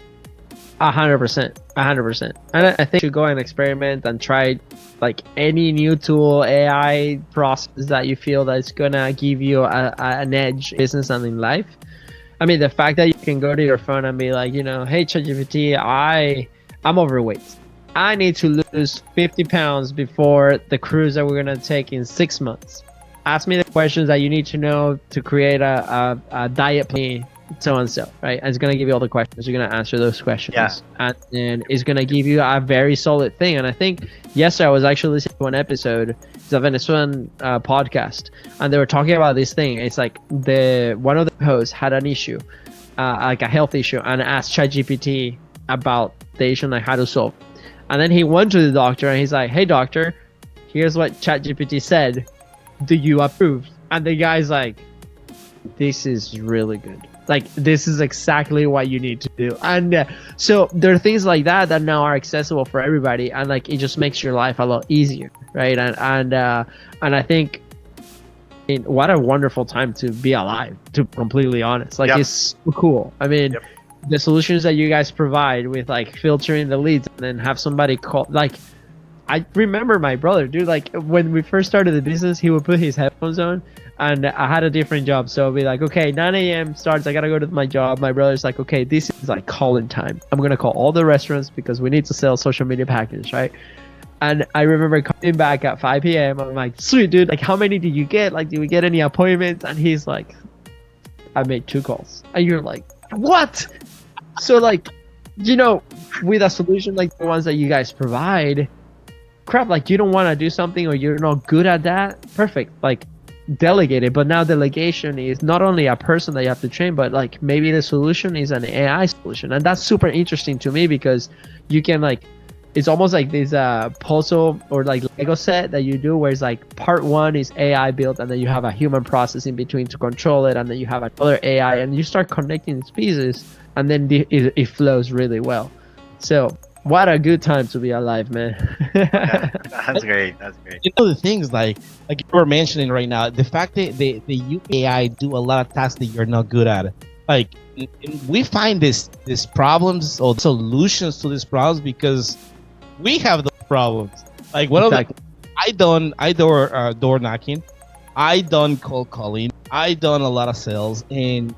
100%, 100%. And I think you go and experiment and try like any new tool, AI process that you feel that's gonna give you an edge in business and in life. I mean, the fact that you can go to your phone and be like, hey ChatGPT, I'm overweight. I need to lose 50 pounds before the cruise that we're gonna take in 6 months. Ask me the questions that you need to know to create a diet plan, so and so, right? And it's gonna give you all the questions. You're gonna answer those questions, and then it's gonna give you a very solid thing. And I think yesterday I was actually listening to an episode. It's a Venezuelan podcast, and they were talking about this thing. It's like one of the hosts had an issue, like a health issue, and asked ChatGPT about the issue and like how to solve. And then he went to the doctor and he's like, "Hey doctor, here's what ChatGPT said. Do you approve?" And the guy's like, "This is really good. Like, this is exactly what you need to do." And so there are things like that now are accessible for everybody, and like it just makes your life a lot easier, right? And I think what a wonderful time to be alive, to be completely honest. Like, it's so cool. I mean, the solutions that you guys provide with like filtering the leads and then have somebody call, like, I remember my brother, dude, like when we first started the business, he would put his headphones on, and I had a different job. So I'd be like, okay, 9 a.m. starts, I gotta go to my job. My brother's like, okay, this is like calling time. I'm gonna call all the restaurants because we need to sell social media packages, right? And I remember coming back at 5 p.m. I'm like, sweet, dude, like how many did you get? Like, did we get any appointments? And he's like, I made 2 calls. And you're like, what? So like, with a solution like the ones that you guys provide, crap, like you don't want to do something or you're not good at that, perfect, like delegate it. But now delegation is not only a person that you have to train, but like maybe the solution is an AI solution. And that's super interesting to me because you can like, it's almost like this puzzle or like Lego set that you do where it's like part 1 is AI built and then you have a human process in between to control it, and then you have another AI, and you start connecting these pieces, and then it flows really well. So what a good time to be alive, man. That's great. That's great. The things like you were mentioning right now, the fact that the AI do a lot of tasks that you're not good at. Like we find these problems or solutions to these problems because we have those problems. Like one exactly. of I door knocking, I done cold calling, I done a lot of sales, and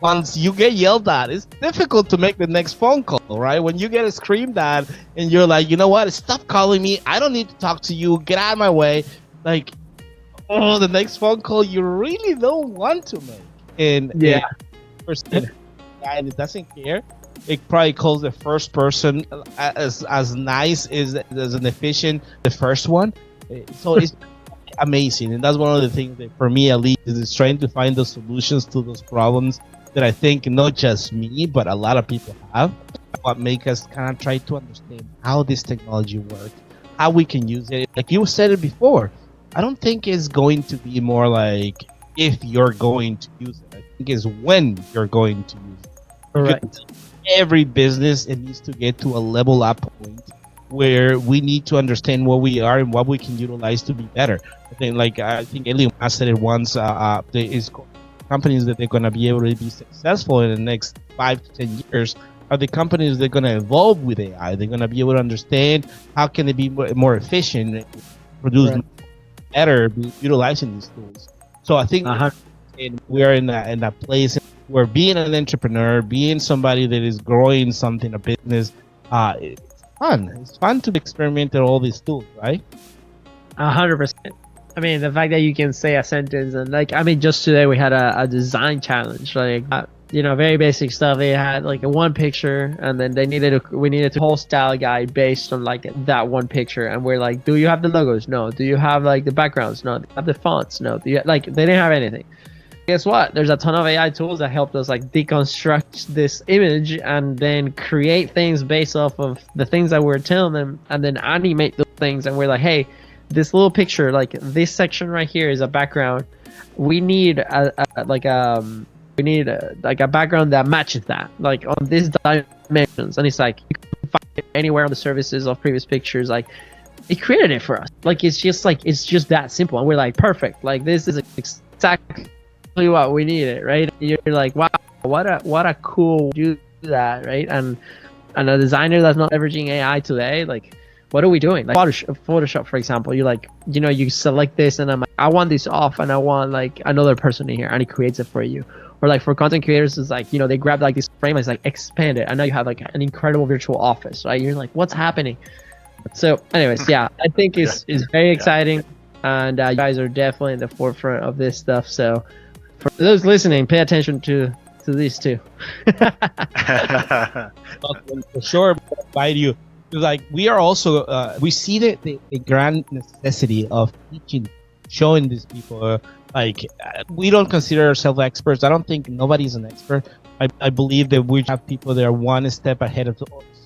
once you get yelled at, it's difficult to make the next phone call, right? When you get screamed at and you're like, you know what? Stop calling me. I don't need to talk to you. Get out of my way. Like, the next phone call you really don't want to make. And yeah, and it doesn't care. It probably calls the first person as nice as an efficient the first one. So it's amazing, and that's one of the things that for me at least is trying to find the solutions to those problems that I think not just me but a lot of people have. What make us kind of try to understand how this technology works, how we can use it. Like you said it before, I don't think it's going to be more like if you're going to use it. I think it's when you're going to use it. Correct. Every business, it needs to get to a level up point where we need to understand what we are and what we can utilize to be better. I think Elliot said it once. There is companies that they're going to be able to be successful in the next 5 to 10 years are the companies that are going to evolve with AI. They're going to be able to understand how can they be more efficient, produce better, utilizing these tools. So I think we're in that place where being an entrepreneur, being somebody that is growing something, a business, it's fun. It's fun to experiment with all these tools, right? 100%. I mean, the fact that you can say a sentence and just today we had a design challenge. Like very basic stuff. They had like a one picture, and then we needed a whole style guide based on like that one picture. And we're like, do you have the logos? No. Do you have like the backgrounds? No. Do you have the fonts? No. Do you like? They didn't have anything. Guess what? There's a ton of AI tools that helped us like deconstruct this image and then create things based off of the things that we're telling them, and then animate those things. And we're like, hey, this little picture, like this section right here, is a background. We need a background that matches that, like on these dimensions. And it's like you can find it anywhere on the services of previous pictures. Like it created it for us. Like it's just that simple. And we're like, perfect. Like this is exactly what we needed, right? You're like, wow, what a cool do that, right? And a designer that's not leveraging AI today, like, what are we doing? Like Photoshop, for example, you like, you select this, and I'm like, I want this off, and I want like another person in here, and it creates it for you. Or like for content creators, it's like, they grab like this frame and it's like expand it, and now you have like an incredible virtual office, right? You're like, what's happening? So anyways, yeah, I think it's very exciting, and you guys are definitely in the forefront of this stuff. So for those listening, pay attention to these two. For sure, I invite you. Like we are also we see the grand necessity of teaching, showing these people we don't consider ourselves experts. I don't think nobody's an expert. I believe that we have people that are one step ahead of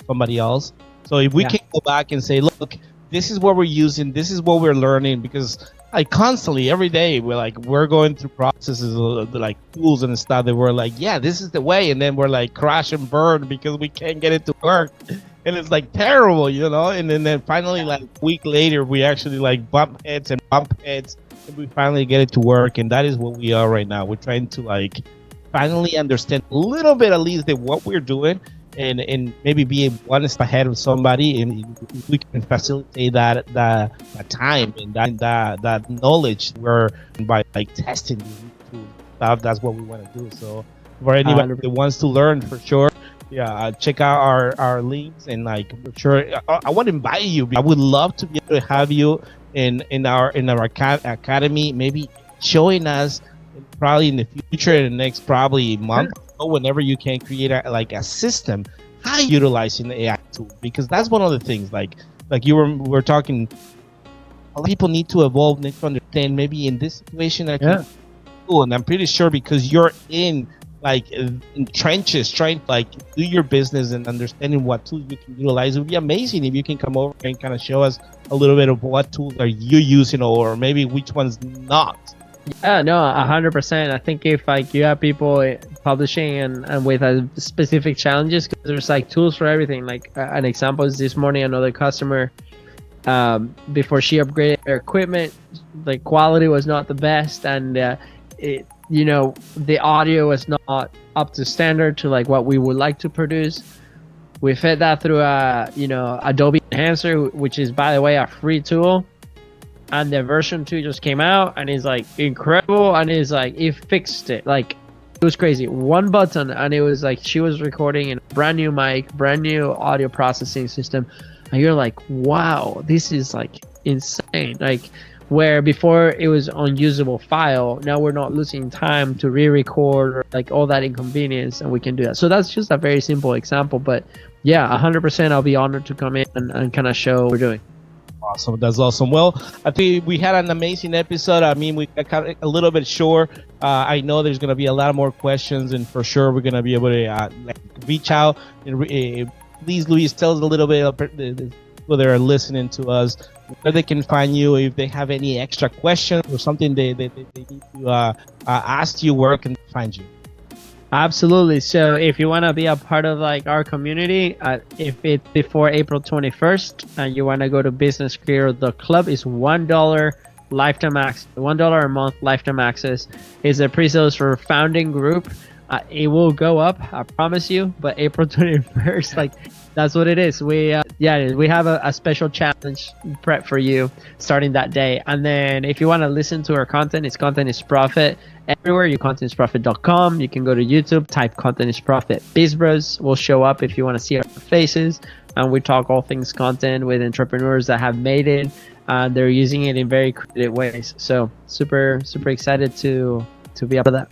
somebody else. So if we can go back and say, look, this is what we're using, this is what we're learning, because constantly every day we're going through processes of like tools and stuff that we're like, yeah, this is the way, and then we're like crash and burn because we can't get it to work. And it's like terrible, and then finally like a week later we actually like bump heads, and we finally get it to work. And that is what we are right now. We're trying to like finally understand a little bit at least that what we're doing, and maybe be one step ahead of somebody, and if we can facilitate that time and that knowledge we're by like testing these tools. That's what we want to do. So for anybody that wants to learn, for sure, check out our links, and like for sure, I want to invite you. I would love to be able to have you in our academy, maybe showing us probably in the future, in the next probably month, whenever you can create a system, how utilizing the AI tool, because that's one of the things. Like we're talking, a lot of people need to evolve, need to understand. Maybe in this situation, cool, and I'm pretty sure because you're in trenches trying to do your business and understanding what tools you can utilize. It would be amazing if you can come over and kind of show us a little bit of what tools are you using, or maybe which ones not. Yeah, no, 100%. I think if you have people publishing and with specific challenges, because there's tools for everything. An example is this morning, another customer, before she upgraded her equipment, the quality was not the best, and the audio is not up to standard to what we would like to produce. We fed that through Adobe Enhancer, which is, by the way, a free tool, and the version 2 just came out, and it's incredible, and it's it fixed it. It was crazy. One button, and it was she was recording in a brand new mic, brand new audio processing system, and you're like, wow, this is insane. Where before it was unusable file, now we're not losing time to re-record or all that inconvenience, and we can do that. So that's just a very simple example, but yeah, 100% I'll be honored to come in and kind of show what we're doing. Awesome. That's awesome. Well, I think we had an amazing episode. I mean, we got a little bit short. I know there's going to be a lot more questions, and for sure we're going to be able to reach out. And please, Luis, tell us a little bit of the people that are listening to us, where they can find you, if they have any extra questions or something they need to ask you, where can they find you? Absolutely. So if you want to be a part of our community, if it's before April 21st and you want to go to Business Creator, the club is $1 lifetime access, $1 a month lifetime access. It's a pre-sales for founding group. It will go up, I promise you, but April 21st, that's what it is. We have a special challenge prep for you starting that day. And then if you want to listen to our content, it's Content is Profit everywhere. You contentisprofit.com. You can go to YouTube, type Content is Profit. Biz Bros will show up if you want to see our faces. And we talk all things content with entrepreneurs that have made it. They're using it in very creative ways. So super, super excited to be a part of that.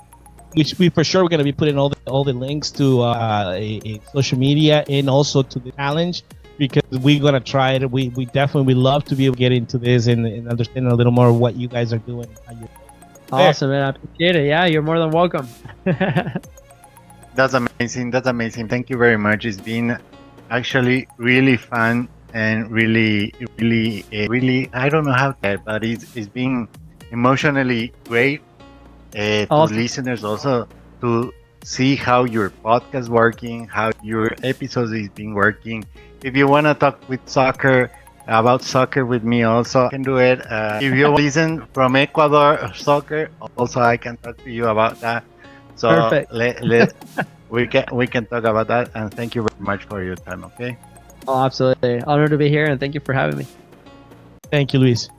which we for sure we're gonna be putting all the links to a social media and also to the challenge, because we're gonna try it. We definitely would love to be able to get into this and understand a little more of what you guys are doing. How you're Awesome, man. I appreciate it. Yeah, you're more than welcome. That's amazing. That's amazing. Thank you very much. It's been actually really fun and really, I don't know how to, but it's been emotionally great to Awesome. listeners also to see how your podcast working, how your episodes is been working. If you want to talk about soccer with me also, I can do it. If you listen from Ecuador soccer, also I can talk to you about that. So Perfect. we can talk about that, and thank you very much for your time. Okay. Oh, absolutely. Honored to be here, and thank you for having me. Thank you, Luis.